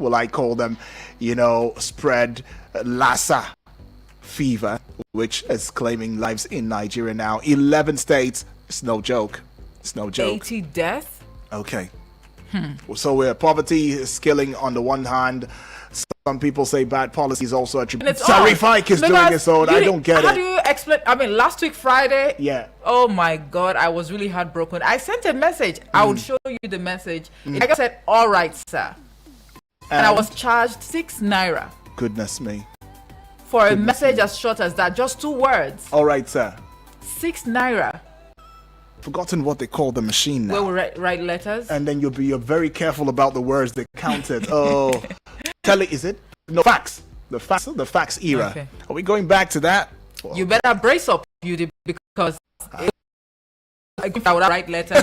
will I call them, spread Lassa fever, which is claiming lives in Nigeria now. 11 states. It's no joke. 80 deaths. Okay. So we're poverty is killing on the one hand. Some people say bad policy is also attributed. Sharif Ike is doing his own. I don't get it. How do you explain? I mean, last week Friday. Yeah. Oh my God, I was really heartbroken. I sent a message. I will show you the message. I said, "All right, sir," and I was charged 6 naira. Goodness me. For a message as short as that, just 2 words. All right, sir. 6 naira. Forgotten what they call the machine now. Where we write letters. And then you're very careful about the words they counted. Oh, is it? No, fax. The fax era. Okay. Are we going back to that? Well, you better brace up, Beauty, because if I would write letter,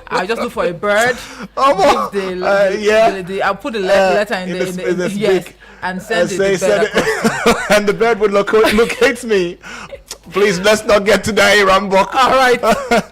I just look for a bird. I'll put the letter in the yes, and send it. And the bird would locate me. Please, let's not get to that Iran book. All right.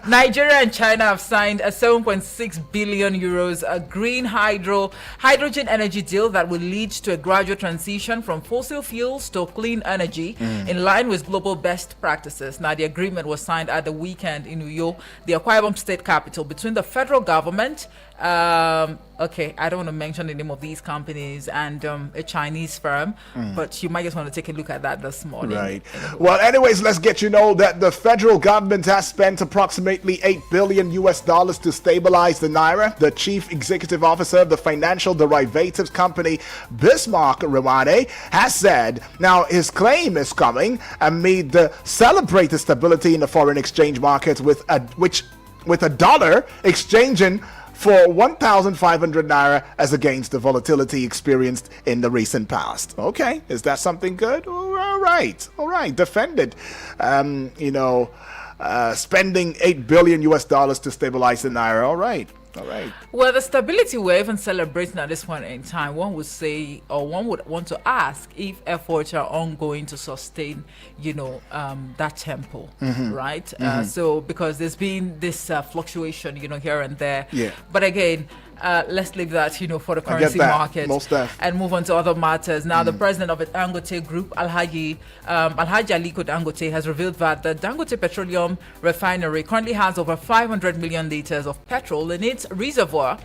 Nigeria and China have signed a 7.6 billion euros green hydrogen energy deal that will lead to a gradual transition from fossil fuels to clean energy in line with global best practices. Now, the agreement was signed at the weekend in Uyo, the Akwa Ibom state capital, between the federal government, I don't want to mention the name of these companies, and a Chinese firm, but you might just want to take a look at that this morning. Right. Well, anyways, let's get that the federal government has spent approximately $8 billion to stabilize the naira. The chief executive officer of the financial derivatives company Bismarck Rewane has said. Now, his claim is coming amid the celebrated stability in the foreign exchange market, with a dollar exchanging for 1,500 naira as against the volatility experienced in the recent past. Okay, is that something good? All right, defended. Spending $8 billion to stabilize the naira. All right. Well, the stability we're even celebrating at this point in time, one would say, or one would want to ask if efforts are ongoing to sustain, that tempo, right? So because there's been this fluctuation, here and there. Yeah. But again, let's leave that, for the currency market and move on to other matters. Now, the president of the Dangote Group, Alhaji Aliko Dangote, has revealed that the Dangote Petroleum Refinery currently has over 500 million liters of petrol in its reservoir.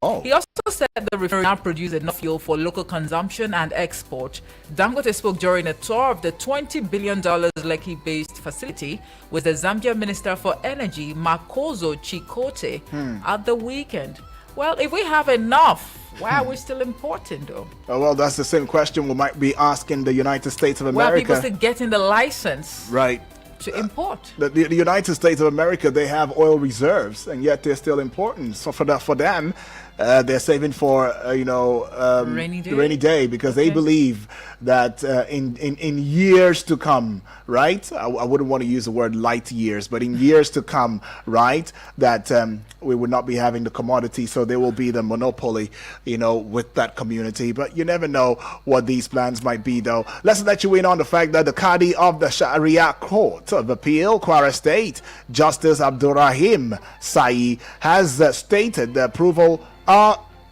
Oh. He also said the refinery now produces enough fuel for local consumption and export. Dangote spoke during a tour of the $20 billion Lekki-based facility with the Zambia Minister for Energy, Makozo Chikote, at the weekend. Well, if we have enough, why are we still importing, though? Well, that's the same question we might be asking the United States of America. Well, people still getting the license to import. The United States of America, they have oil reserves, and yet they're still importing. So for them, they're saving for rainy day because they believe that in years to come, right? I wouldn't want to use the word light years, but in years to come, right? That we would not be having the commodity, so there will be the monopoly, with that community. But you never know what these plans might be, though. Let's let you in on the fact that the Qadi of the Sharia Court of Appeal, Kwara State, Justice Abdurrahim Sai, has stated the approval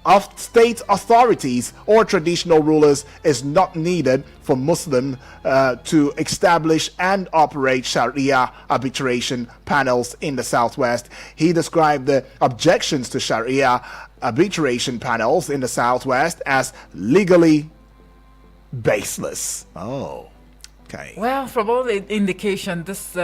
of state authorities or traditional rulers is not needed for Muslims to establish and operate Sharia arbitration panels in the Southwest. He described the objections to Sharia arbitration panels in the Southwest as legally baseless. Oh, okay. Well, from all the indication, this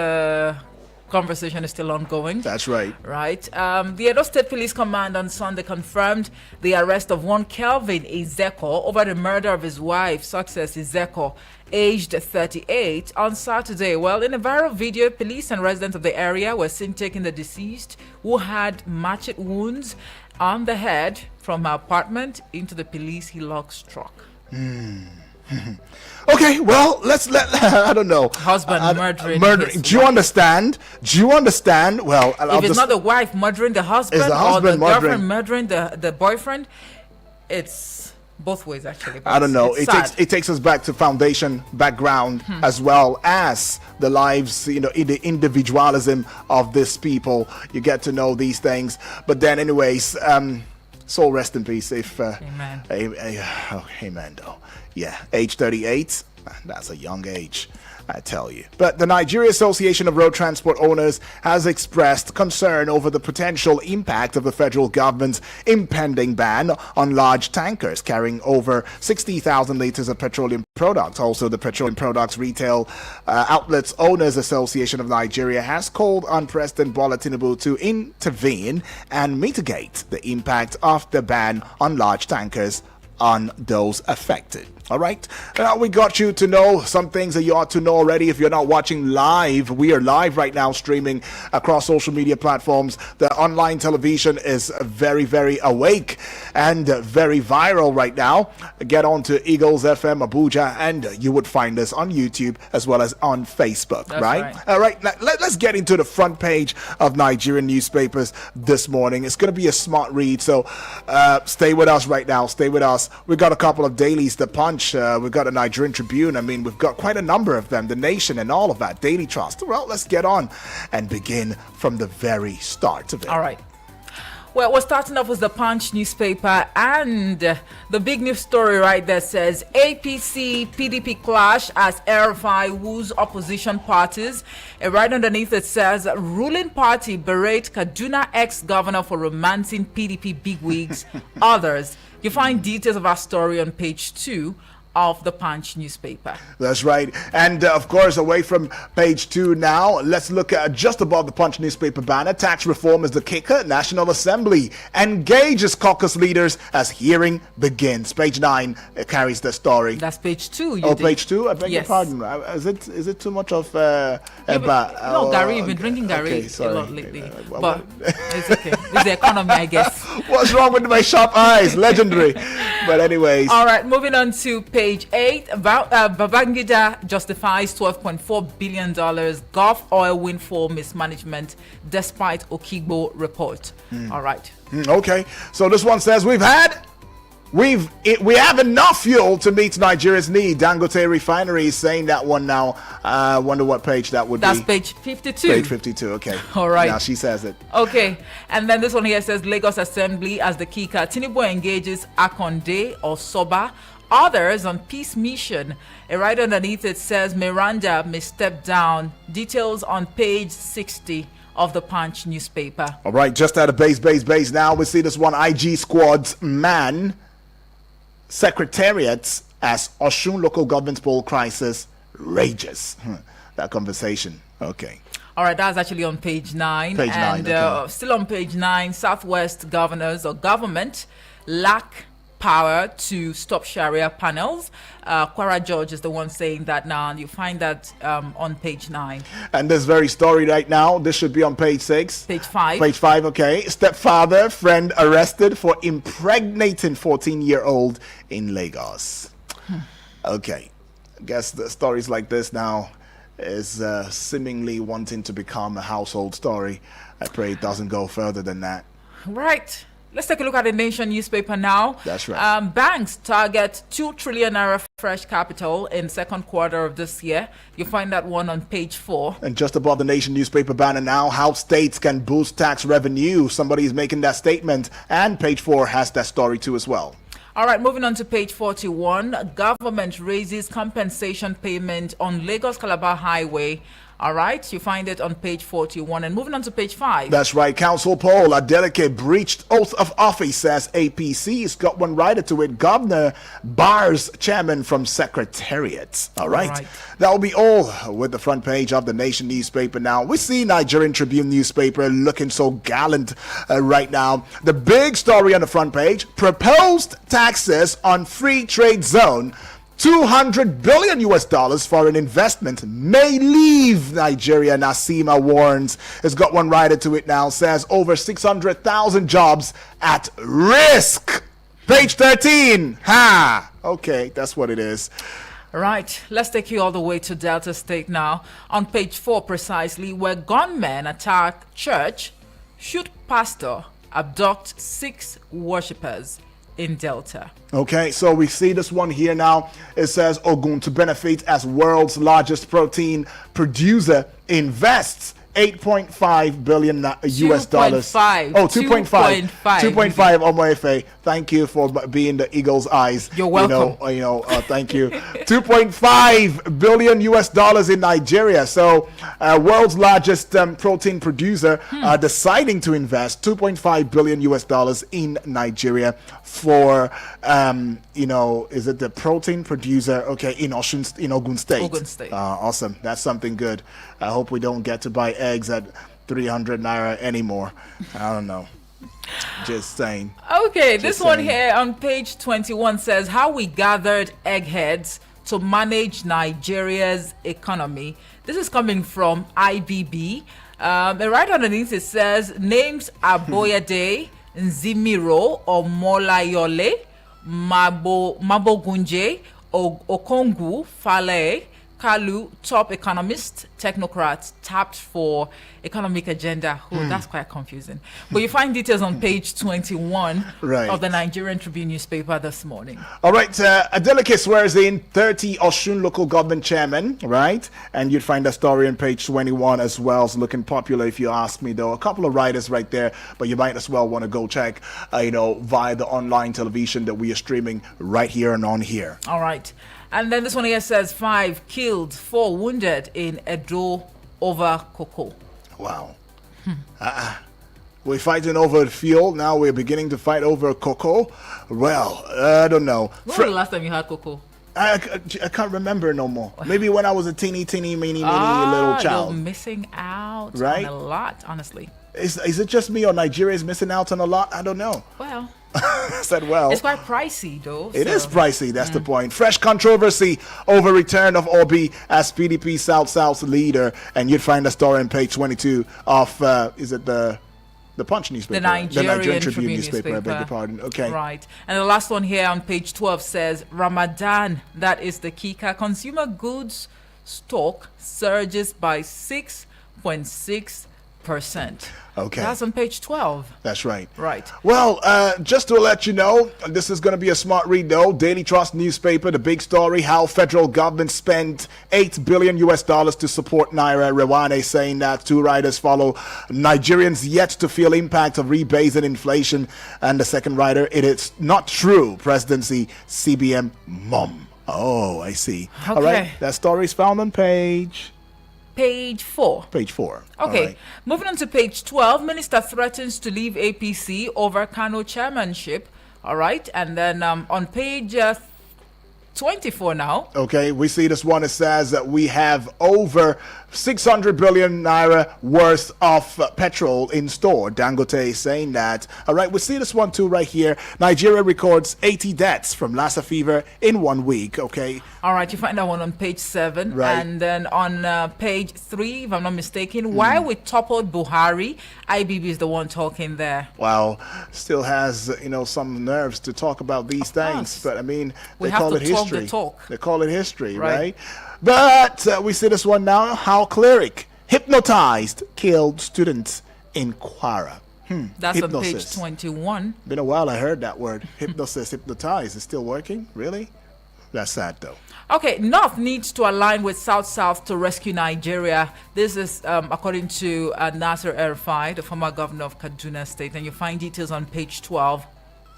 conversation is still ongoing. That's right. Right. The Edo State Police Command on Sunday confirmed the arrest of one Kelvin Izeko over the murder of his wife, Success Izeko, aged 38, on Saturday. Well, in a viral video, police and residents of the area were seen taking the deceased, who had matchet wounds on the head, from her apartment into the police Hilux truck. Okay, well, I don't know. Husband murdering. Do you understand? Well, if it's not the wife murdering the husband, or the girlfriend murdering the boyfriend, it's both ways, actually. I don't know. It takes us back to foundation background, as well as the lives, the individualism of these people. You get to know these things. But then anyways, Soul rest in peace. If Amen. Amen. Though, yeah, age 38. That's a young age, I tell you. But the Nigeria Association of Road Transport Owners has expressed concern over the potential impact of the federal government's impending ban on large tankers carrying over 60,000 liters of petroleum products. Also, the Petroleum Products Retail Outlets Owners Association of Nigeria has called on President Bola Tinubu to intervene and mitigate the impact of the ban on large tankers on those affected. All right. Now we got you to know some things that you ought to know already. If you're not watching live, we are live right now streaming across social media platforms. The online television is very, very awake and very viral right now. Get on to Eagles FM Abuja and you would find us on YouTube as well as on Facebook. That's right? All right. Now, let's get into the front page of Nigerian newspapers this morning. It's going to be a smart read. So stay with us right now. Stay with us. We've got a couple of dailies. The Punch. We've got a Nigerian Tribune. I mean, we've got quite a number of them. The Nation and all of that. Daily Trust. Well, let's get on and begin from the very start of it. All right. Well, we're starting off with the Punch newspaper, and the big news story right there says APC PDP clash as El-Rufai woos opposition parties. And right underneath it says ruling party berate Kaduna ex-governor for romancing PDP bigwigs. Others. You find details of our story on page 2 of the Punch newspaper. That's right. And of course, away from page 2 now, let's look at just above the Punch newspaper banner. Tax reform is the kicker. National Assembly engages caucus leaders as hearing begins. Page 9 carries the story. That's page 2. Page 2? I beg your Yes. pardon. Is it too much of No, Gary, you've been drinking Gary a sorry. lot lately. But it's okay. It's the economy, I guess. What's wrong with my sharp eyes? Legendary. But anyways. All right, moving on to page 8. Babangida justifies $12.4 billion Gulf oil windfall mismanagement despite Okigbo report. All right. Okay. So this one says we have enough fuel to meet Nigeria's need. Dangote Refinery is saying that one now. I wonder what page that would That's be. page 52. Page 52. Okay. All right. Now she says it. Okay, and then this one here says Lagos Assembly as the kicker. Tinubu engages Akonde or Soba. Others on peace mission. And right underneath it says Miranda may step down. Details on page 60 of the Punch newspaper. All right. Just at a base now, we see this one. IG squad's man secretariats as Osun local government poll crisis rages. That conversation. Okay. All right, that's actually on page 9. Page 9, and okay. Still on page 9, Southwest governors or government lack power to stop Sharia panels. Kwara George is the one saying that now. You find that on page 9. And this very story right now, this should be on page 6. Page 5. Page 5, okay. Stepfather, friend arrested for impregnating 14-year-old in Lagos. Okay. I guess the stories like this now is seemingly wanting to become a household story. I pray it doesn't go further than that. Right. Let's take a look at the Nation newspaper now. That's right. Banks target 2 trillion naira fresh capital in second quarter of this year. You find that one on page 4. And just above the Nation newspaper banner now, how states can boost tax revenue. Somebody is making that statement. And page 4 has that story too as well. All right, moving on to page 41. Government raises compensation payment on Lagos-Calabar Highway. All right, you find it on page 41. And moving on to page 5. That's right. Council poll. Adeleke breached oath of office, says APC. It's got one rider to it. Governor bars chairman from secretariat. All right. That will be all with the front page of the Nation newspaper now. We see Nigerian Tribune newspaper looking so gallant right now. The big story on the front page, proposed taxes on free trade zone. $200 billion foreign investment may leave Nigeria, Nasima warns. It's got one rider to it now, says over 600,000 jobs at risk. Page 13. Ha! Okay, that's what it is. Right, let's take you all the way to Delta State now. On page 4 precisely, where gunmen attack church, shoot pastor, abduct 6 worshippers in Delta. Okay, so we see this one here now. It says Ogun to benefit as world's largest protein producer invests 8.5 billion US dollars. 2.5. Oh, 2.5. 2.5 Omoefe. Thank you for being the Eagle's eyes. You're welcome. Thank you. 2.5 billion US dollars in Nigeria. So, world's largest protein producer deciding to invest 2.5 billion US dollars in Nigeria for is it the protein producer? Okay, in Ogun State. Ogun State. Awesome. That's something good. I hope we don't get to buy eggs at 300 naira anymore. I don't know. Just saying. Okay, this one here on page 21 says how we gathered eggheads to manage Nigeria's economy. This is coming from IBB. And right underneath it says names Aboyade, Nzimiro, Omolayole, Mabogunje, Okongu, Fale, Kalu, top economist, technocrats, tapped for economic agenda. Oh, that's quite confusing. But you find details on page 21 of the Nigerian Tribune newspaper this morning. All right, Adeleke swears in 30 Osun local government chairmen, right? And you'd find that story on page 21 as well. It's looking popular if you ask me, though. A couple of writers right there, but you might as well want to go check, via the online television that we are streaming right here and on here. All right. And then this one here says 5 killed, 4 wounded in Edo over cocoa. Wow. We're fighting over fuel. Now we're beginning to fight over cocoa. Well, I don't know. When was the last time you had cocoa? I can't remember no more. Maybe when I was a teeny, mini little child. You're missing out on a lot, honestly. Is it just me or Nigeria is missing out on a lot? I don't know. Well... I said, well, it's quite pricey, though. It is pricey. That's the point. Fresh controversy over return of Obi as PDP South's leader, and you'd find a story on page 22 of the Punch newspaper, the Nigerian Tribune newspaper. I beg your pardon. Okay, right. And the last one here on page 12 says Ramadan. That is the Kika consumer goods stock surges by 6.6%. Okay. That's on page 12. That's right. Right. Well, just to let you know, this is going to be a smart read, though. Daily Trust newspaper, the big story, how federal government spent $8 billion US to support Naira. Rewane saying that 2 writers follow Nigerians yet to feel impact of rebasing inflation. And the second writer, it is not true. Presidency, CBN, mom. Oh, I see. Okay. All right. That story is found on page 4. Page 4. Okay. Right. Moving on to page 12, Minister threatens to leave APC over Kano chairmanship. All right. And then on page 24 now. Okay. We see this one. It says that we have over 600 billion naira worth of petrol in store. Dangote is saying that. All right. We see this one too right here. Nigeria records 80 deaths from Lassa fever in 1 week. Okay. All right, you find that one on page 7. Right. And then on page 3, if I'm not mistaken, why we toppled Buhari, IBB is the one talking there. Wow, still has, some nerves to talk about these things. But, I mean, they call it history. They call it history, right? But we see this one now, how cleric hypnotized killed students in Kwara. That's Hypnosis. on page 21. Been a while I heard that word. Hypnosis, hypnotize. Is still working? Really? That's sad, though. Okay, North needs to align with South to rescue Nigeria. This is according to Nasser El-Rufai, the former governor of Kaduna State, and you find details on page 12.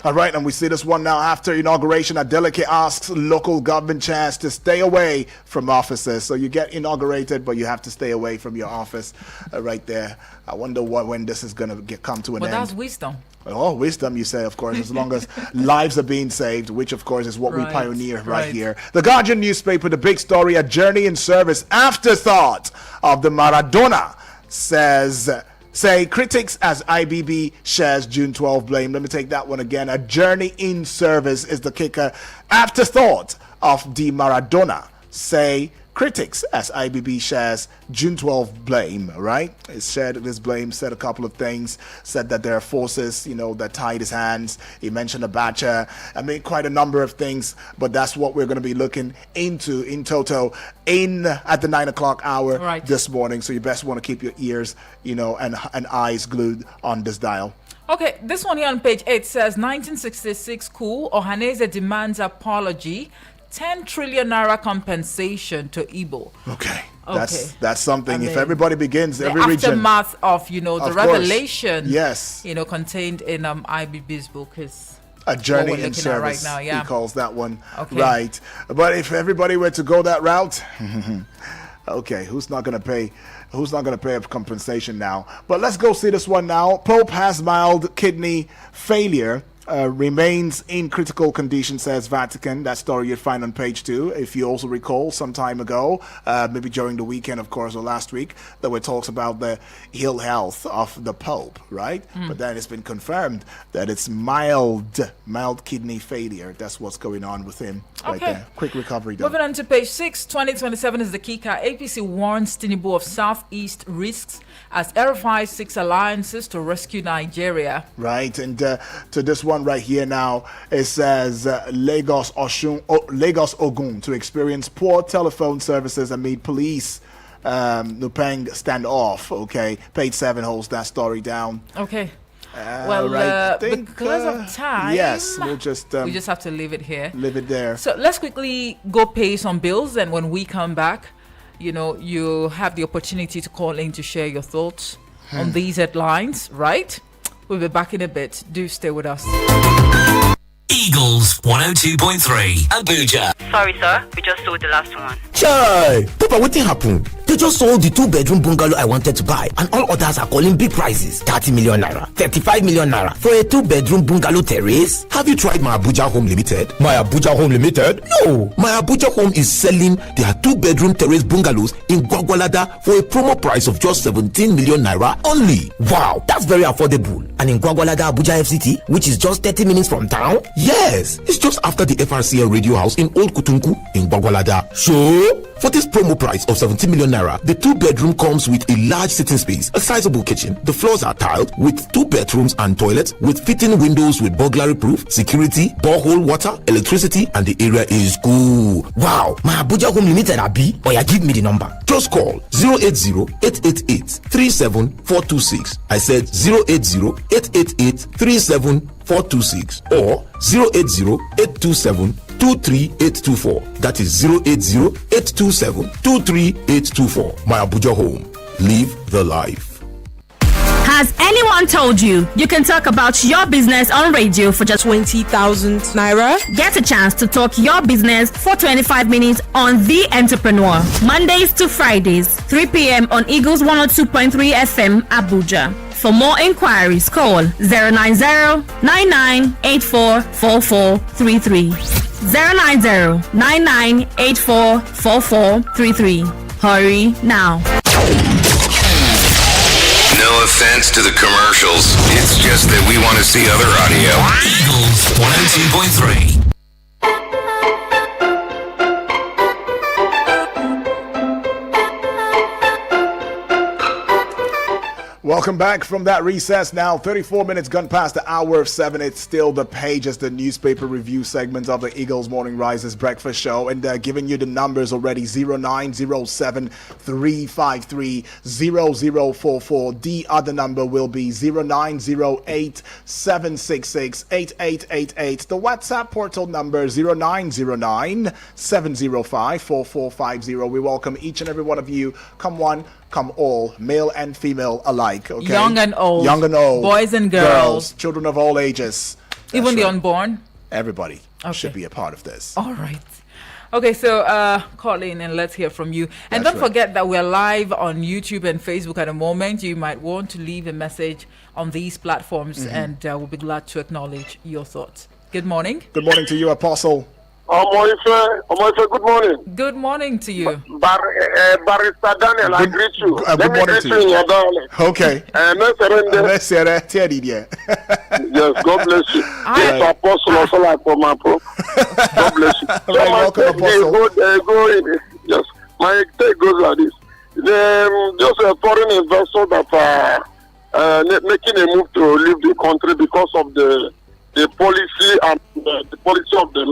All right, and we see this one now after inauguration. Adeleke asks local government chairs to stay away from offices. So you get inaugurated, but you have to stay away from your office right there. I wonder when this is going to come to an end. But that's wisdom. Oh, wisdom, you say, of course, as long as lives are being saved, which, of course, is what we pioneer right here. The Guardian newspaper, the big story, a journey in service, afterthought of the Maradona, say critics as IBB shares June 12 blame. Let me take that one again. A journey in service is the kicker. Afterthought of the Maradona, say critics as IBB shares June 12 blame, right? It shared this blame, said a couple of things, said that there are forces, that tied his hands. He mentioned Abacha. I mean, quite a number of things, but that's what we're going to be looking into in toto at the 9 o'clock hour this morning. So you best want to keep your ears, and eyes glued on this dial. Okay, this one here on page 8 says 1966 coup, Ohaneze demands apology. 10 trillion naira compensation to Igbo. Okay. That's something. If everybody begins, the every region. Aftermath of the revelation. Yes. Contained in IBB's book is a journey in service. Right now, yeah. He calls that one. Okay. Right. But if everybody were to go that route, okay, who's not going to pay a compensation now? But let's go see this one now. Pope has mild kidney failure. Remains in critical condition, says Vatican. That story you'd find on page 2. If you also recall, some time ago, maybe during the weekend, of course, or last week, there were talks about the ill health of the Pope, right? But then it's been confirmed that it's mild kidney failure. That's what's going on with him right there. Quick recovery, though. Moving on to page 6, 2027 is the key card. APC warns Tinubu of Southeast risks as RFI seeks alliances to rescue Nigeria. Right, and to this one right here now, it says Lagos Ogun to experience poor telephone services amid police Nupeng standoff. Okay, page 7 holds that story down. Okay. Because of time, yes, we just have to leave it here. Leave it there. So let's quickly go pay some bills, and when we come back, you have the opportunity to call in to share your thoughts on these headlines, right? We'll be back in a bit. Do stay with us. Eagles 102.3 Abuja. Sorry, sir. We just sold the last one. Chai! Papa, what happened? They just sold the 2-bedroom bungalow I wanted to buy, and all others are calling big prices. 30 million naira, 35 million naira for a 2-bedroom bungalow terrace. Have you tried My Abuja Home Limited? My Abuja Home Limited? No! My Abuja Home is selling their 2-bedroom terrace bungalows in Gwagwalada for a promo price of just 17 million naira only. Wow, that's very affordable. And in Gwagwalada, Abuja FCT, which is just 30 minutes from town? Yes, it's just after the FRCL radio house in Old Kutunku in Gwagwalada. So, for this promo price of 17 million naira, the 2-bedroom comes with a large sitting space, a sizable kitchen. The floors are tiled with 2 bedrooms and toilets with fitting windows with burglary proof, security, borehole water, electricity, and the area is cool. Wow, My Abuja Home Limited Abi. Oh yeah, give me the number. Just call 080-888-37426. I said 080-888-37426 or 080-827-23824. That is 080-827-23824. My Abuja Home. Live the life. Has anyone told you you can talk about your business on radio for just 20,000 naira? Get a chance to talk your business for 25 minutes on The Entrepreneur. Mondays to Fridays, 3 p.m. on Eagles 102.3 FM, Abuja. For more inquiries, call 090-9984-4433. 090-9984-4433. Hurry now. No offense to the commercials. It's just that we want to see other audio. Eagles 102.3. Welcome back from that recess. Now 34 minutes gone past the hour of 7. It's still the Pages, the newspaper review segment of the Eagles Morning Rises breakfast show, and giving you the numbers already. 0907-353-0044. The other number will be 0908-766-8888. The WhatsApp portal number 0909-705-4450. We welcome each and every one of you. Come one, come all, male and female alike. Okay, young and old, boys and girls, children of all ages, even the unborn. Everybody should be a part of this. All right. Okay, so call in and let's hear from you. And don't forget that we're live on YouTube and Facebook at the moment. You might want to leave a message on these platforms, and we'll be glad to acknowledge your thoughts. Good morning. Good morning to you, Apostle. Omoife, good morning. Good morning to you. Barrister Daniel, I greet you. Good morning to you. In your dialect. Okay. Yes, God bless you. Yes, Apostle also like for my pro. God bless you. So welcome, Apostle. Yes, my take goes like this. Just a foreign investor that are making a move to leave the country because of the policy and the policy of the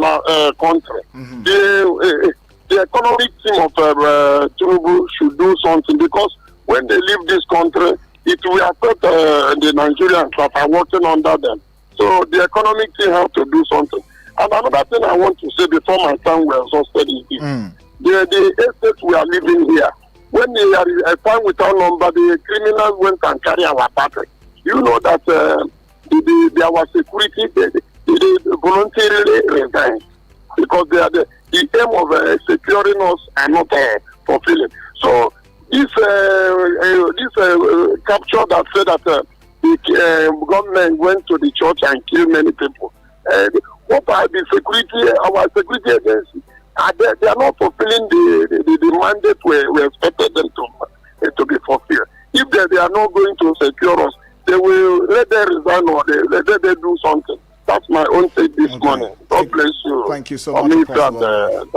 country. The economic team of Tinubu should do something, because when they leave this country, it will affect the Nigerians that are working under them. So the economic team have to do something. And another thing I want to say before my time was exhausted is this. The estate we are living here, when they are found without number, the criminals went and carry our battery. You know that our security, they voluntarily resigned because they are the aim of securing us and not fulfilling. So this capture that said that the government went to the church and killed many people. What are the security? Our security agency? They are not fulfilling the mandate we expected them to be fulfilled. If they are not going to secure us, they will let them resign or let them do something. That's my own take this morning. God bless you. Thank you so much, Apostle.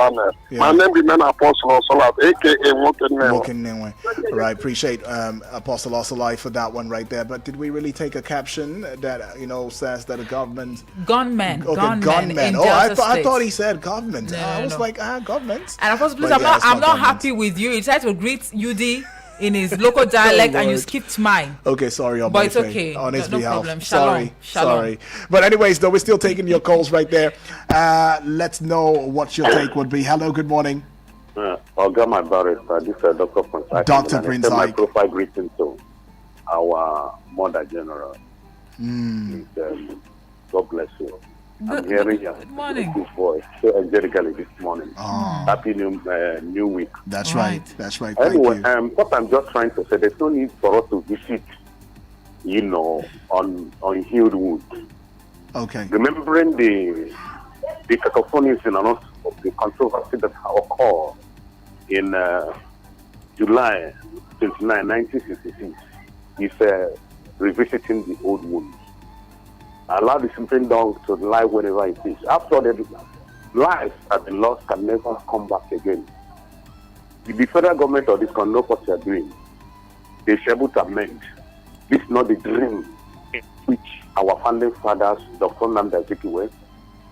My name is Apostle Osola, a.k.a. Woken. Right, appreciate Apostle Osola for that one right there. But did we really take a caption that, says that a government... Gunmen. Gunmen. Oh, I thought he said government. I was like, government. And Apostle, please, I'm not happy with you. You tried to greet UD in his local dialect and you skipped mine. Okay, sorry. But it's okay. On his no behalf. Problem. Shalom. Sorry. But anyways, though, we're still taking your calls right there. Let's know what your take would be. Hello, good morning. Olga, my barrister. This is Dr. Prince. Dr. Prince. My profile greeting to our Mother General. God bless you. I'm hearing your voice so energetically this morning. Happy new week. That's right. That's right. Anyway, what I'm just trying to say, there's no need for us to visit, on healed wounds. Okay. Remembering the cacophonies in of the controversy that occurred in July 29, 1966, is revisiting the old wounds. Allow the supreme dog to lie whenever it is. After the lives have been lost can never come back again. The federal government or this can know what they are doing. They should be able to amend. This is not the dream which our founding fathers, Dr. Nnamdi Azikiwe,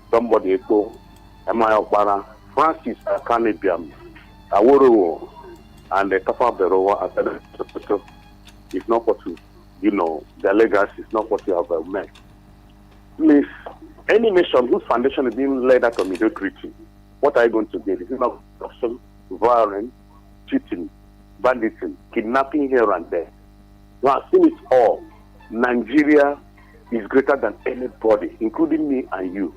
somebody Eko, Emma Okpara, Francis Akanebiam, Aworowo, and the Tafa Berowa, and it's not what their legacy is not what you have met. Please, any nation whose foundation is being led out of mediocrity, what are you going to get? Is it not corruption, violence, cheating, banditry, kidnapping here and there? You have seen it all. Nigeria is greater than anybody, including me and you.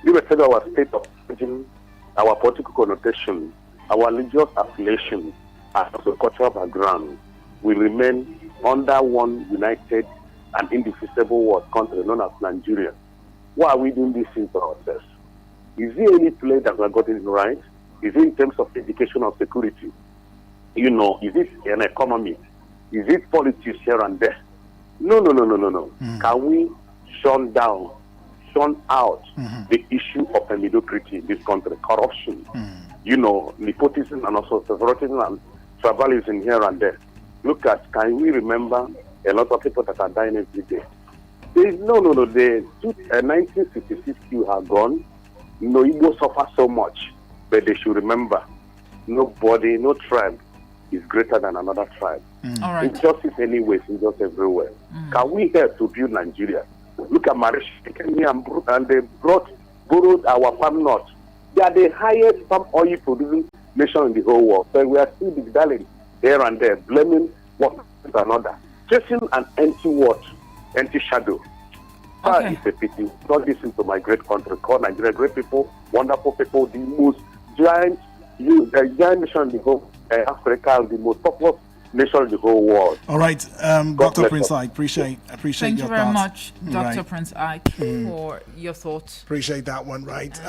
Irrespective of our state of origin, our political connotation, our religious affiliation, and also cultural background, we remain under one united and indivisible world country known as Nigeria. Why are we doing this thing for ourselves? Is there any place that we are getting it right? Is it in terms of education or security? Is it an economy? Is it politics here and there? No. Can we shun out the issue of a mediocrity in this country? Corruption, nepotism and also favoritism and tribalism here and there. Look at, can we remember a lot of people that are dying every day? No. The 1966 you have gone. Igbo suffer so much, but they should remember, nobody, no tribe is greater than another tribe. All right. Injustice anyways, injustice everywhere. Can we help to build Nigeria? Look at Marish, they came here and they borrowed our palm nuts. They are the highest palm oil producing nation in the whole world. So we are still digging here and there, blaming one another. Chasing an empty shadow. Okay. It's a pity. Not listen to my great country called Nigeria. Great people, wonderful people, the most giant nation in the whole Africa, the most populous nation in the whole world. All right, Dr. Prince Ike, appreciate Thank your thoughts. you very much, Dr. Right. Prince Ike, for your thoughts. Appreciate that one, right?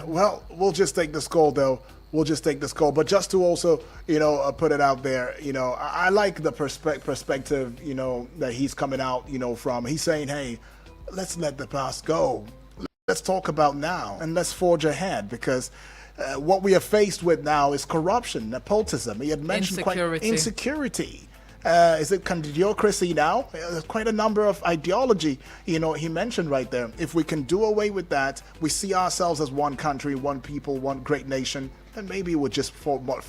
Well, we'll just take this call, though. But just to also, put it out there, I like the perspective, that he's coming out, from. He's saying, hey, let's let the past go. Let's talk about now and let's forge ahead, because what we are faced with now is corruption, nepotism. He had mentioned insecurity. Is it candidiocracy now? There's quite a number of ideology, he mentioned right there. If we can do away with that, we see ourselves as one country, one people, one great nation, then maybe we'll just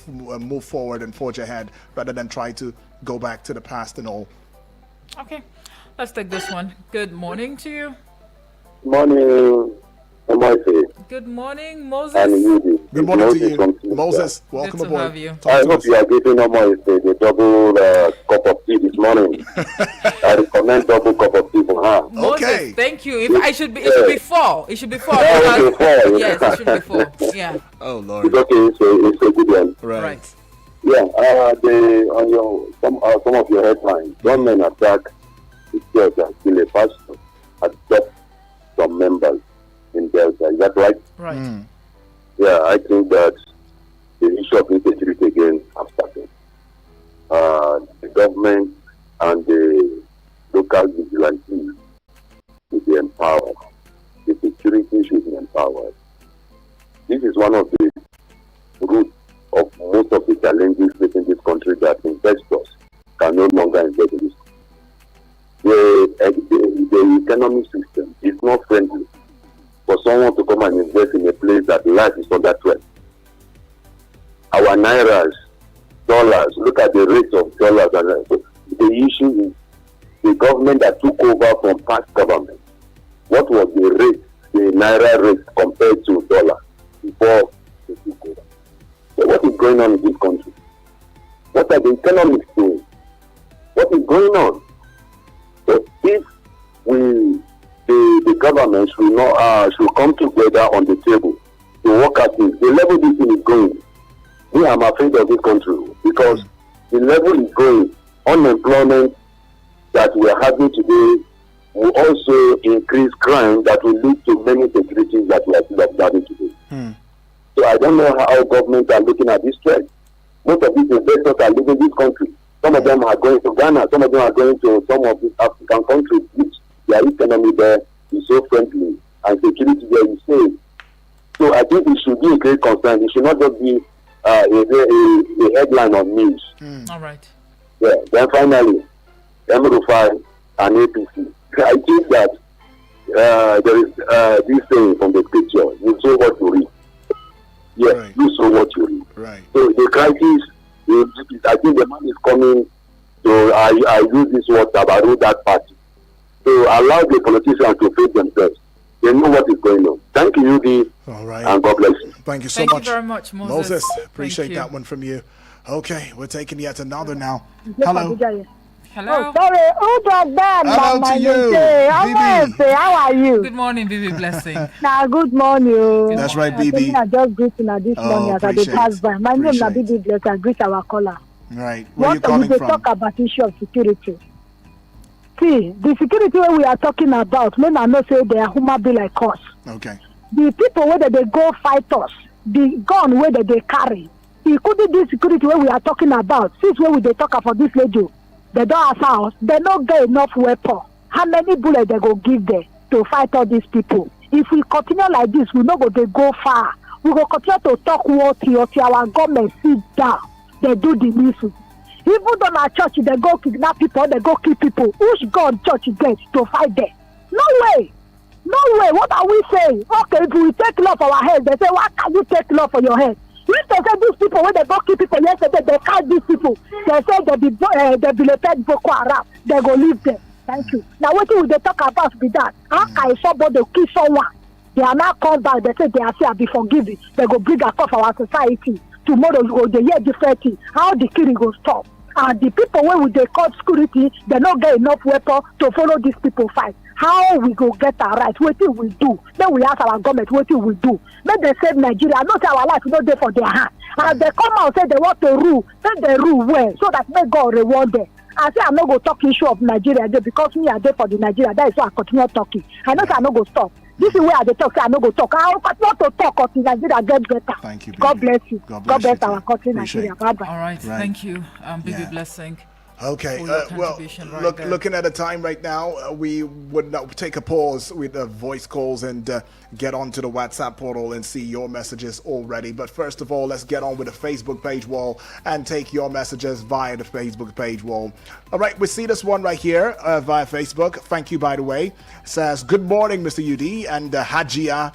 move forward and forge ahead rather than try to go back to the past and all. Okay, let's take this one. Good morning to you. Morning, MIC. Good morning, Moses. Good morning to you, Moses. Welcome Good to aboard. have you. I hope you are getting the double cup of tea this morning. I recommend double cup of tea for her. Moses, Okay. thank you. If I should be, it should be 4. It should be 4. Oh, okay, 4. Yes, it should be 4. Yeah. Oh Lord. It's okay. It's a good one. Right. Yeah. On some of your headlines, gunmen attack the church and kill a pastor. Adopt some members in Delta. Is that right? Right. Yeah, I think that the issue of insecurity again has started. The government and the local vigilantes should be empowered. The security should be empowered. This is one of the roots of most of the challenges facing this country, that investors can no longer invest in this. The economic system is not friendly for someone to come and invest in a place that life is under threat. Our nairas, dollars, look at the rate of dollars. And the issue is the government that took over from past government. What was the rate, the naira rate compared to dollar before they took over? So what is going on in this country? What are the economics doing? What is going on? So if the government should come together on the table to work at this, the level this thing is going, me, I'm afraid of this country because the level is going. Unemployment that we are having today will also increase crime that will lead to many securities that we are still observing today. So I don't know how governments are looking at this trend. Most of these investors are leaving this country. Some of them are going to Ghana. Some of them are going to some of these African countries, which their economy there is so friendly and security there is safe. So I think it should be a great concern. It should not just be a headline on news. All right. Yeah. Then finally, M-Rufai and APC. I think that there is this saying from the scripture: you sow what you reap. Yes, right. You sow what you reap. Right. So the crisis. I think the man is coming to, I use this word, tabaru that party. So allow the politicians to face themselves. They know what is going on. Thank you, Yudi. All right. And God bless you. Thank you so much. Thank you very much, Moses. Appreciate that one from you. Okay, we're taking yet another now. Hello. Hello. Oh, sorry. Who does that? Hello to you, Bibi. How are you? Good morning, Bibi. Blessing. Nah, good morning. That's right, Bibi. I just greeting this morning as I pass by. My name is Bibi Blessing. I greet our caller. Right. Where are you calling from? Talk about issue of security. See, the security we are talking about, men are not say they are human being like us. Okay. The people where they go fight us, the gun where they carry, it could be this security where we are talking about. Since when we they talk about this lady, they don't have house, they don't get enough weapon. How many bullets they go give them to fight all these people? If we continue like this, we not go far. We will continue to talk what our government sit down. They do the mission. Even though our church, they go kidnap people, they go kill people. Which God church gets to fight them? No way. No way. What are we saying? Okay, if we take law for our head, they say, why can't you take law for your head? If they say these people, when they go kill people yesterday, they catch these people. They say they be related Boko Haram. They go leave them. Thank you. Now, what will they talk about be that? How can somebody kill someone? They are now called back. They say they are still be forgiven. They go bring a call for our society. Tomorrow you go they hear different thing. How the killing go stop? And the people when they call security, they not get enough weapon to follow these people fight. How we go get our right? What will we do? Then we ask our government what will we do? Make they save Nigeria. Not say our life is not there for their hand. And they come out and say they want to rule. Then they rule well so that may God reward them. I say I'm not go talk issue of Nigeria there because me are there for the Nigeria. That is why I continue talking. I know say I not go stop. This is where I talk. Say I not go talk. I continue to talk until Nigeria get better. Thank you. Baby. God bless you. God bless our country, Nigeria. Bye bye. All right. Thank you, Bibi Blessing. Okay, looking at the time right now, we would now take a pause with the voice calls and get onto the WhatsApp portal and see your messages already. But first of all, let's get on with the Facebook page wall and take your messages via the Facebook page wall. All right, we see this one right here via Facebook. Thank you, by the way. It says, good morning, Mr. UD and Hajia.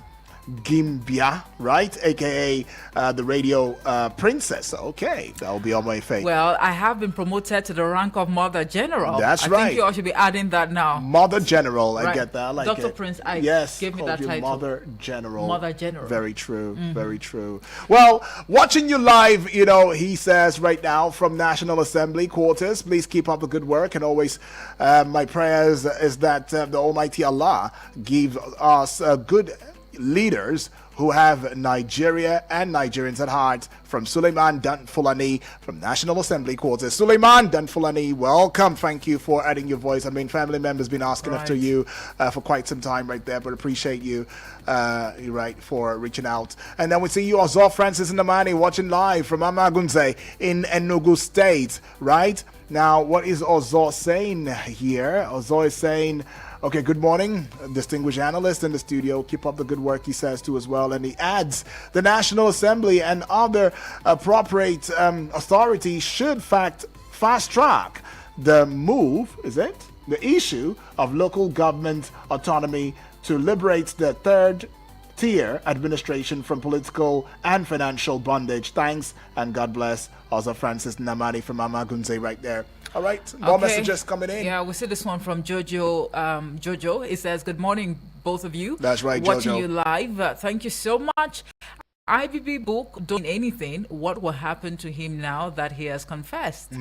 Gimbia, right? AKA the radio princess. Okay, that'll be on my face. Well, I have been promoted to the rank of Mother General. That's I right. I think you all should be adding that now. Mother General, I Right. get that. I like Dr. it. Prince Ike yes, gave me called that you title. Mother General. Mother General. Very true. Very true. Well, watching you live, he says right now from National Assembly quarters, please keep up the good work, and always my prayers is that the Almighty Allah give us good leaders who have Nigeria and Nigerians at heart. From Suleiman Danfulani from National Assembly quarters. Suleiman Danfulani, welcome. Thank you for adding your voice. I mean, family members been asking after you for quite some time right there, but appreciate you, for reaching out. And then we see you, Ozor Francis Namani, watching live from Amagunze in Enugu State, right? Now, what is Ozor saying here? Ozor is saying, okay, good morning, distinguished analyst in the studio. Keep up the good work, he says too as well. And he adds, the National Assembly and other appropriate authorities should fast track the issue of local government autonomy to liberate the third tier administration from political and financial bondage. Thanks and God bless. Also Francis Namani from Amagunze right there. All right, more messages coming in. Yeah, we see this one from Jojo. Jojo, it says, good morning, both of you. That's right, Watching Jojo. you live. Thank you so much. IBB book, don't anything. What will happen to him now that he has confessed?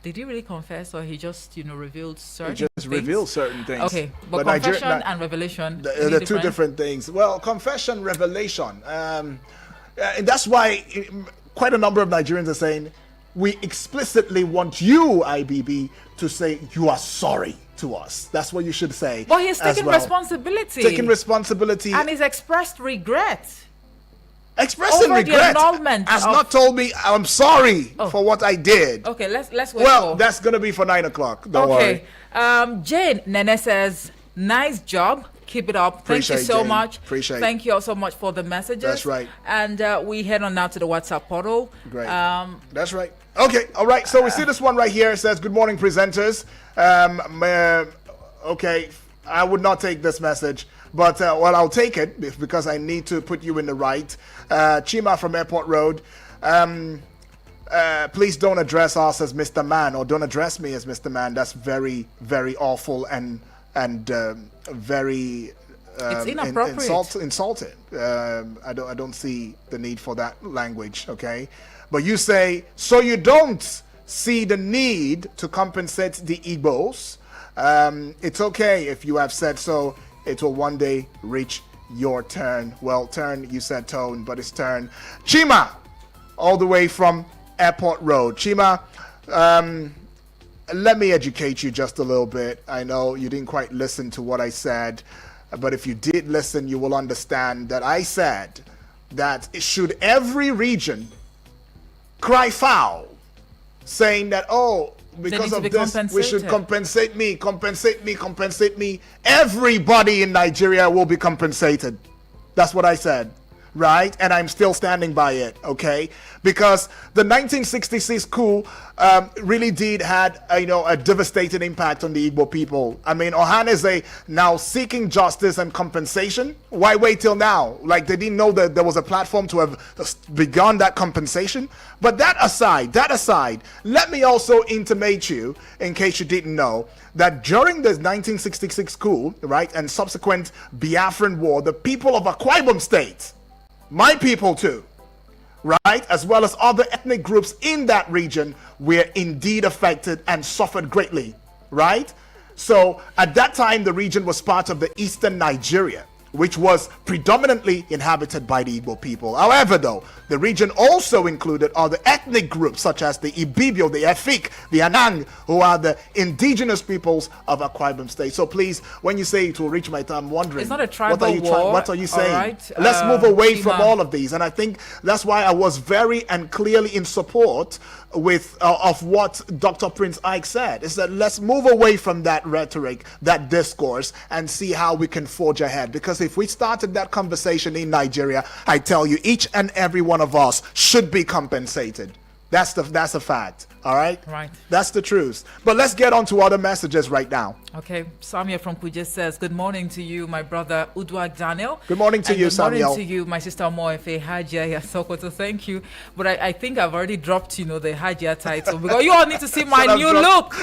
Did he really confess, or he just, revealed certain things? He just revealed certain things. Okay, but confession and revelation, they're two different things. Well, confession, revelation. And that's why quite a number of Nigerians are saying, we explicitly want you, IBB, to say you are sorry to us. That's what you should say. But he's taking responsibility. Taking responsibility. And he's expressed regret. Expressing regret has not told me I'm sorry for what I did. Okay, let's wait. Well, that's gonna be for 9 o'clock. Don't worry. Jane Nene says, nice job. Keep it up. Thank you so much. Appreciate. Thank you all so much for the messages. That's right. And we head on now to the WhatsApp portal. Great. That's right. Okay. All right. So we see this one right here. It says, "Good morning, presenters." Okay. I would not take this message, but I'll take it because I need to put you in the right. Chima from Airport Road. Please don't address us as Mr. Man, or don't address me as Mr. Man. That's very, very awful and very it's inappropriate. Insulting. I don't see the need for that language. Okay, but you say so. You don't see the need to compensate the Igbos. It's okay if you have said so. It will one day reach your turn. Well, turn, you said tone, but it's turn. Chima, all the way from Airport Road. Chima, let me educate you just a little bit. I know you didn't quite listen to what I said, but if you did listen, you will understand that I said that should every region cry foul, saying that, oh, because of this, we should compensate me. Everybody in Nigeria will be compensated. That's what I said, right? And I'm still standing by it, okay? Because the 1966 coup really did had a devastating impact on the Igbo people. I mean, Ohaneze now seeking justice and compensation. Why wait till now? Like, they didn't know that there was a platform to have begun that compensation. But that aside, let me also intimate you, in case you didn't know, that during the 1966 coup, right, and subsequent Biafran war, the people of Akwa Ibom State, my people too, right, as well as other ethnic groups in that region, were indeed affected and suffered greatly, right? So at that time, the region was part of the eastern Nigeria, which was predominantly inhabited by the Igbo people. However, though, the region also included other ethnic groups such as the Ibibio, the Efik, the Anang, who are the indigenous peoples of Akwa Ibom State. So please, when you say it will reach my time, I'm wondering, it's not a tribal war. What are you saying? Right. Let's move away from all of these. And I think that's why I was very and clearly in support of what Dr. Prince Ike said, is that let's move away from that rhetoric, that discourse, and see how we can forge ahead. Because if we started that conversation in Nigeria, I tell you, each and every one of us should be compensated. That's a fact. All right? Right. That's the truth. But let's get on to other messages right now. Okay. Samuel from Kuje says, good morning to you, my brother Uduak Daniel. Good morning to you, Samuel. Good morning to you, my sister Moefe Hajia Yasokoto. Thank you. But I think I've already dropped, the Hajia title because you all need to see my new look.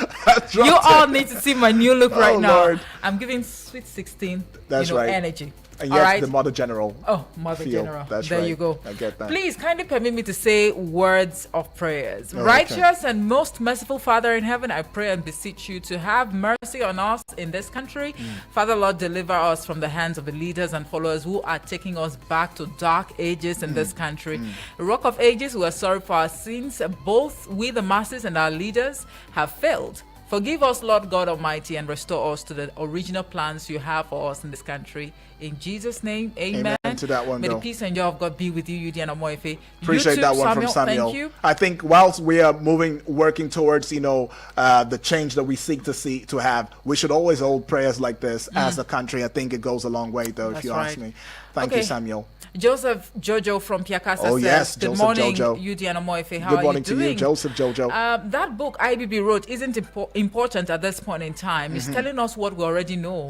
You all need to see my new look right now. Lord. I'm giving Sweet 16 That's right. energy. And yes, the Mother General. Oh, Mother feel. General. That's there right. you go. I get that. Please kindly permit me to say words of prayers. Righteous and most merciful Father in heaven, I pray and beseech you to have mercy on us in this country. Father, Lord, deliver us from the hands of the leaders and followers who are taking us back to dark ages in this country. Rock of Ages, we are sorry for our sins. Both we, the masses, and our leaders have failed. Forgive us, Lord God Almighty, and restore us to the original plans you have for us in this country. In Jesus' name, amen. Amen to that one, May though. the peace and joy of God be with you, Udiana Moefe. Appreciate that one from Samuel. Thank you. I think whilst we are working towards, the change that we seek to have, we should always hold prayers like this as a country. I think it goes a long way, though, if you ask me. Thank you, Samuel. Joseph Jojo from Piakasa says, yes, good Joseph morning, Jojo. Udiana Moefe. How Good are morning you doing? to you, Joseph Jojo. That book IBB wrote isn't important at this point in time. It's telling us what we already know.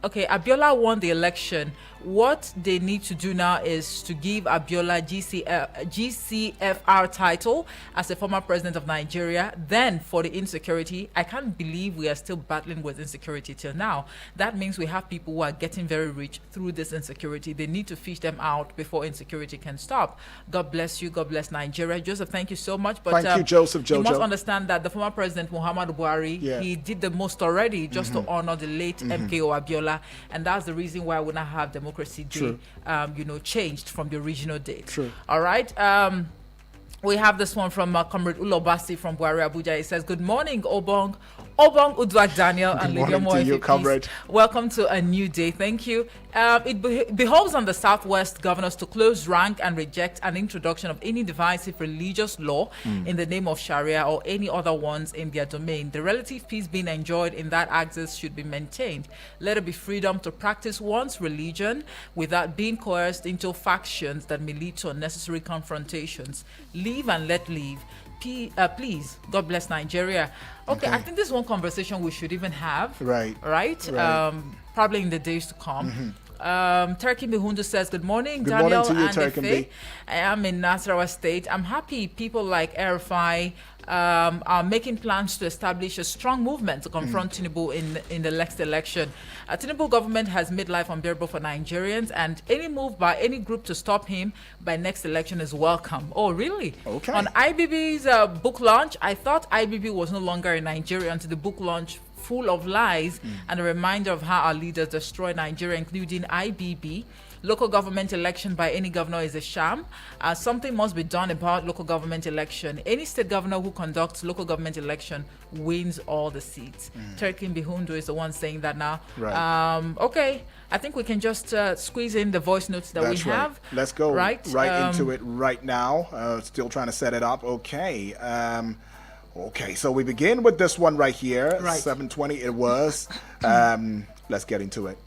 Abiola won the election. What they need to do now is to give Abiola GCFR title as a former president of Nigeria. Then for the insecurity, I can't believe we are still battling with insecurity till now. That means we have people who are getting very rich through this insecurity. They need to fish them out before insecurity can stop. God bless you. God bless Nigeria. Joseph, thank you so much. But thank you, Joseph Jojo. You must understand that the former president, Muhammadu Buhari, he did the most already just to honor the late MKO Abiola. And that's the reason why we now have Democracy Day, changed from the original date. True. All right. We have this one from Comrade Ulobasi from Buhari, Abuja. He says, good morning, Obong Uduak Daniel and Lydia Moefe. Welcome to a new day. Thank you. It behoves on the Southwest governors to close rank and reject an introduction of any divisive religious law in the name of Sharia or any other ones in their domain. The relative peace being enjoyed in that axis should be maintained. Let it be freedom to practice one's religion without being coerced into factions that may lead to unnecessary confrontations. Live and let live. Please, God bless Nigeria. Okay, I think this is one conversation we should even have. Right. Probably in the days to come. Turkey Mihundu says, good morning, good Daniel morning to you, and Turkey. I am in Nasarawa State. I'm happy people like RFI are making plans to establish a strong movement to confront Tinubu in the next election. Tinubu government has made life unbearable for Nigerians, and any move by any group to stop him by next election is welcome. Oh, really? Okay. On IBB's book launch, I thought IBB was no longer in Nigeria until the book launch full of lies and a reminder of how our leaders destroy Nigeria, including IBB. Local government election by any governor is a sham. Something must be done about local government election. Any state governor who conducts local government election wins all the seats. Turkey Bihundu is the one saying that now. Right. Okay, I think we can just squeeze in the voice notes that we have. Let's go right into it right now. Still trying to set it up. Okay. Okay, so we begin with this one right here. 7:20 it was. Let's get into it.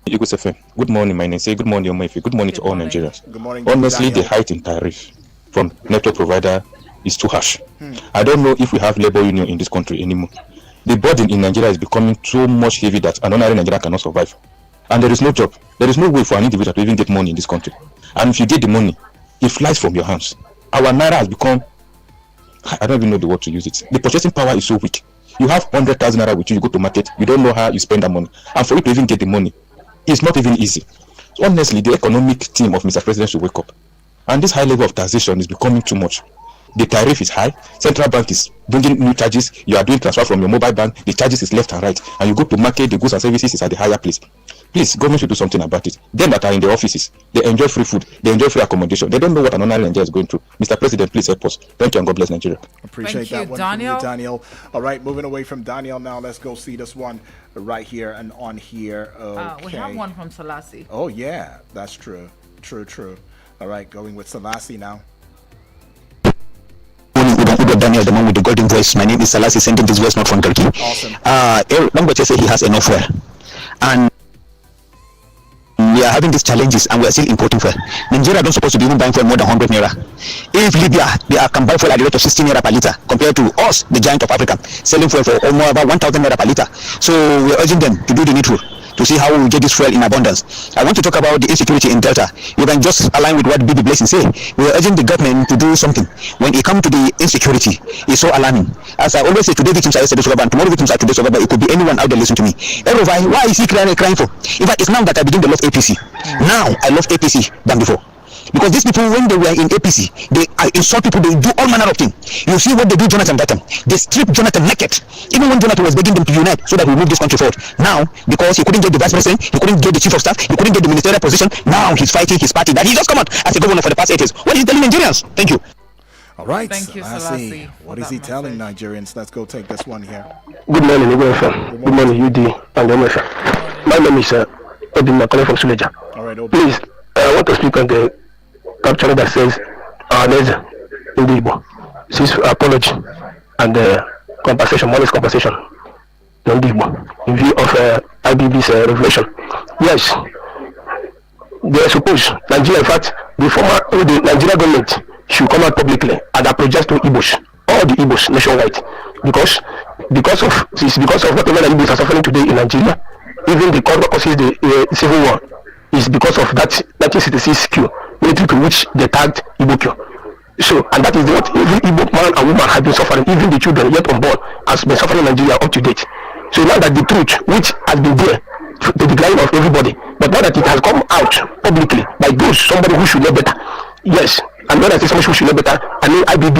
Good morning, my name is good morning, Omefi. Good morning to all Nigerians. Good morning. Honestly, the height in tariff from network provider is too harsh. I don't know if we have labor union in this country anymore. The burden in Nigeria is becoming so much heavy that an ordinary Nigerian cannot survive. And there is no job. There is no way for an individual to even get money in this country. And if you get the money, it flies from your hands. Our naira has become, I don't even know the word to use it. The purchasing power is so weak. You have 100,000 naira with you, you go to market, you don't know how you spend that money. And for you to even get the money, it's not even easy. So honestly, the economic team of Mr. President should wake up. And this high level of taxation is becoming too much. The tariff is high. Central bank is bringing new charges. You are doing transfer from your mobile bank. The charges is left and right. And you go to market, the goods and services is at the higher place. Please, government should do something about it. Them that are in the offices, they enjoy free food. They enjoy free accommodation. They don't know what an ordinary Nigeria is going through. Mr. President, please help us. Thank you and God bless Nigeria. Appreciate that one from you, Daniel. All right, moving away from Daniel now. Let's go see this one right here and on here. Okay. We have one from Salasi. Oh, yeah, that's true. True. All right, going with Salasi now. Daniel, the man with the golden voice. My name is Salasi, sending this voice note from Turkey. Awesome. Dangote said he has enough oil, and we are having these challenges and we are still importing fuel. Nigeria don't supposed to be even buying fuel more than 100 naira. If Libya, they can buy fuel at the rate of 16 naira per liter, compared to us, the giant of Africa, selling fuel for almost about 1,000 naira per liter. So we are urging them to do the needful to see how we will get this fuel in abundance. I want to talk about the insecurity in Delta. You can just align with what Bibi Blessing say. We are urging the government to do something. When it comes to the insecurity, it's so alarming. As I always say, today victims are yesterday's survivor, and tomorrow victims are today's survivor. It could be anyone out there listening to me. Erova, why is he crying for? In fact, it's now that I begin to love APC. Now I love APC than before. Because these people, when they were in APC, they insult people, they do all manner of things. You see what they do Jonathan that time. They stripped Jonathan naked. Even when Jonathan was begging them to unite so that we move this country forward. Now, because he couldn't get the vice president, he couldn't get the chief of staff, he couldn't get the ministerial position, now he's fighting his party that he just come out as a governor for the past 8 years. What is he telling Nigerians? Thank you. All right. Thank you, Selassie. What is he telling Nigerians? Let's go take this one here. Good morning, Igwe. Good morning, UD and MFA. My name is Odin Makole from Suleja. All right, please, I want to speak on the capture that says Neze in the Igbo. Since apology and compensation, money compensation in the Igbo in view of IBB's revelation. Yes, they suppose Nigeria, in fact, the Nigeria government should come out publicly and apologize to Igbos, all the Igbos nationwide, because of whatever the Igbos are suffering today in Nigeria. Even the causes the civil war is because of that 1966 coup, military coup, which they tagged Igbo coup. So, and that is what every Igbo man and woman have been suffering. Even the children yet unborn has been suffering in Nigeria up to date. So now that the truth, which has been there, the decline of everybody, but now that it has come out publicly by somebody who should know better. Yes, and when I say somebody who should know better, I mean IBB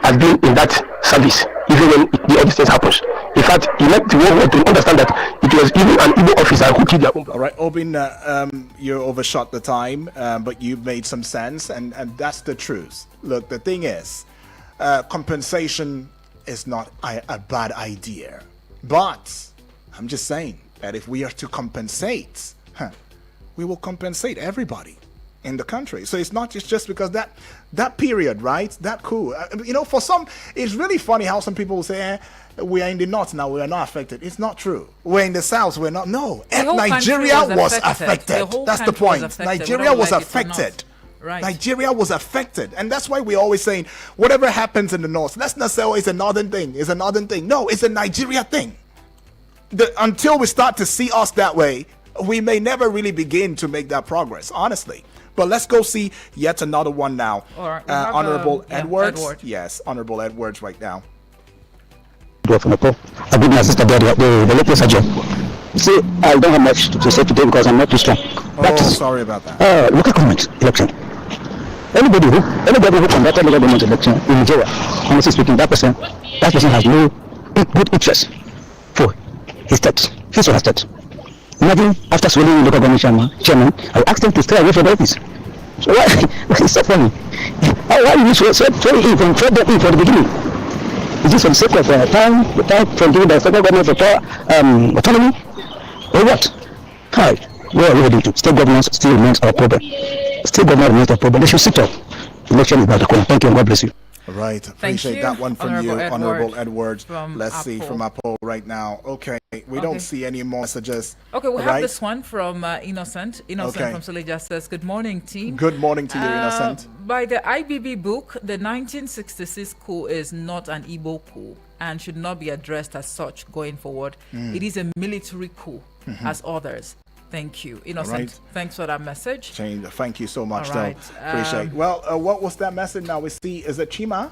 has been in that service even when all these things happens. In fact, he let the world to understand that it was even an Igbo officer who killed their own. All right, Obin, you overshot the time, but you made some sense, and that's the truth. Look, the thing is, compensation is not a bad idea, but I'm just saying that if we are to compensate, we will compensate everybody in the country. So it's not just because that period, right? That coup. For some, it's really funny how some people will say, we are in the north now, we are not affected. It's not true. We're in the south, we're not. No, Nigeria was affected. That's the point. Nigeria was affected. Right. Nigeria was affected. And that's why we're always saying, whatever happens in the north, let's not say, oh, it's a northern thing. It's a northern thing. No, it's a Nigeria thing. Until we start to see us that way, we may never really begin to make that progress, honestly. But let's go see yet another one now. Right, Honorable Edwards. Edward. Yes, Honorable Edwards right now. I did my sister there, the local surgeon. See, I don't have much to say today because I'm not too strong. Sorry about that. Local government election. Anybody who conducted local government election in Nigeria, honestly speaking, that person has no good interest for his state, his or her state. Imagine after swallowing local government chairman, I asked him to stay away from the office. So why? It's so funny. Why you throw them in from the beginning? Is this for the sake of time from giving the federal government autonomy? Or what? Hi, we are ready to. State governance still remains our problem. State government remains our problem. They should sit up. Election is about the corner. Thank you and God bless you. Right, appreciate that one from Honorable Edwards. Let's see from Apple right now. Okay, we don't see any more messages. Okay, we have this one from Innocent. Innocent from Suleja says, good morning, team. Good morning to you, Innocent. By the IBB book, the 1966 coup is not an Igbo coup and should not be addressed as such going forward. It is a military coup as others. Thank you, Innocent. Right. Thanks for that message. Thank you so much, right. Appreciate. Well, what was that message? Now we see. Is it Chima?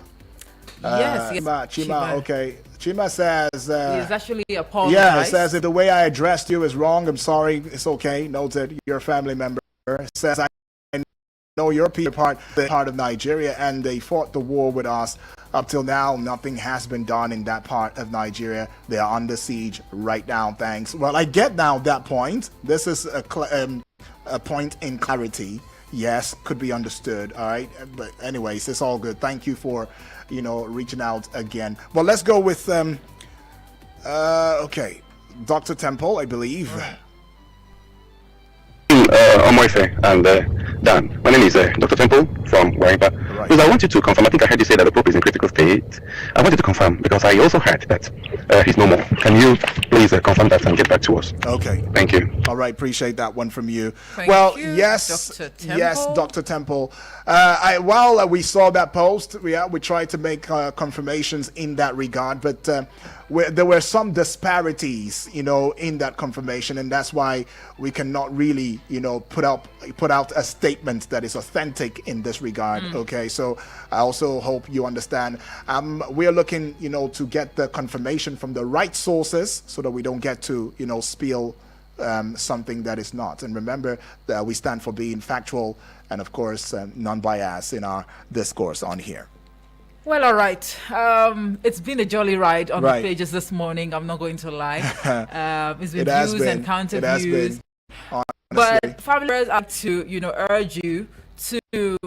Yes. Chima. Okay. Chima says. He's actually apologized. Yeah, it says if the way I addressed you is wrong, I'm sorry. It's okay. Noted. You're a family member. Says I know you're part of Nigeria, and they fought the war with us. Up till now, nothing has been done in that part of Nigeria. They are under siege right now. Thanks. Well, I get now that point. This is a point in clarity. Yes, could be understood. All right. But anyways, it's all good. Thank you for, reaching out again. Well, let's go with, okay, Dr. Temple, I believe. Omoife and Dan. My name is Dr. Temple from Warimpa. Right. Because I want you to confirm. I think I heard you say that the Pope is in critical state. I want you to confirm because I also heard that he's no more. Can you please confirm that and get back to us? Okay. Thank you. All right. Appreciate that one from you. Thank you, yes, Dr. Temple. yes, Dr. Temple. While we saw that post, we tried to make confirmations in that regard, but there were some disparities, in that confirmation, and that's why we cannot really, put out a statement that is authentic in this regard. Okay, so I also hope you understand. We are looking, to get the confirmation from the right sources so that we don't get to, spill something that is not. And remember that we stand for being factual and, of course, non-biased in our discourse on here. Well, all right. It's been a jolly ride on the pages this morning. I'm not going to lie. It's been views and counter views. But families are to, urge you to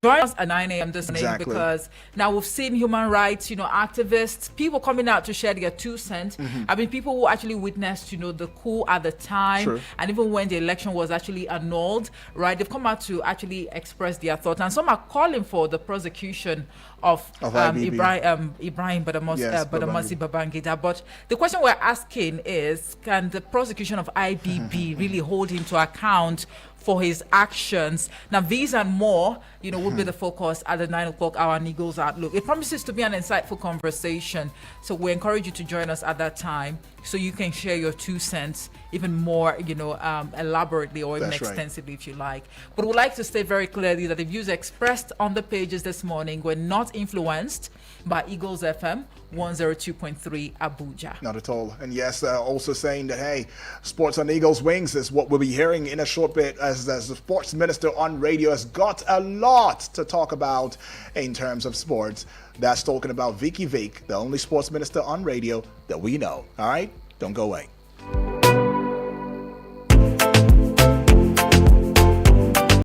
join us at 9 a.m. this morning because now we've seen human rights, activists, people coming out to share their 2 cents. I mean, people who actually witnessed, the coup at the time, and even when the election was actually annulled, right? They've come out to actually express their thoughts, and some are calling for the prosecution of Ibrahim Badamasi Babangida. But the question we're asking is, can the prosecution of IBB really hold him to account for his actions? Now, these and more, will be the focus at the 9 o'clock hour on Eagles Outlook. It promises to be an insightful conversation, so we encourage you to join us at that time so you can share your 2 cents even more, elaborately or even extensively if you like. But we'd like to state very clearly that the views expressed on the pages this morning were not influenced by Eagles FM 102.3 Abuja. Not at all. And yes, also saying that, hey, sports on Eagles Wings is what we'll be hearing in a short bit as the sports minister on radio has got a lot to talk about in terms of sports. That's talking about Vicky Vic, the only sports minister on radio that we know. All right? Don't go away.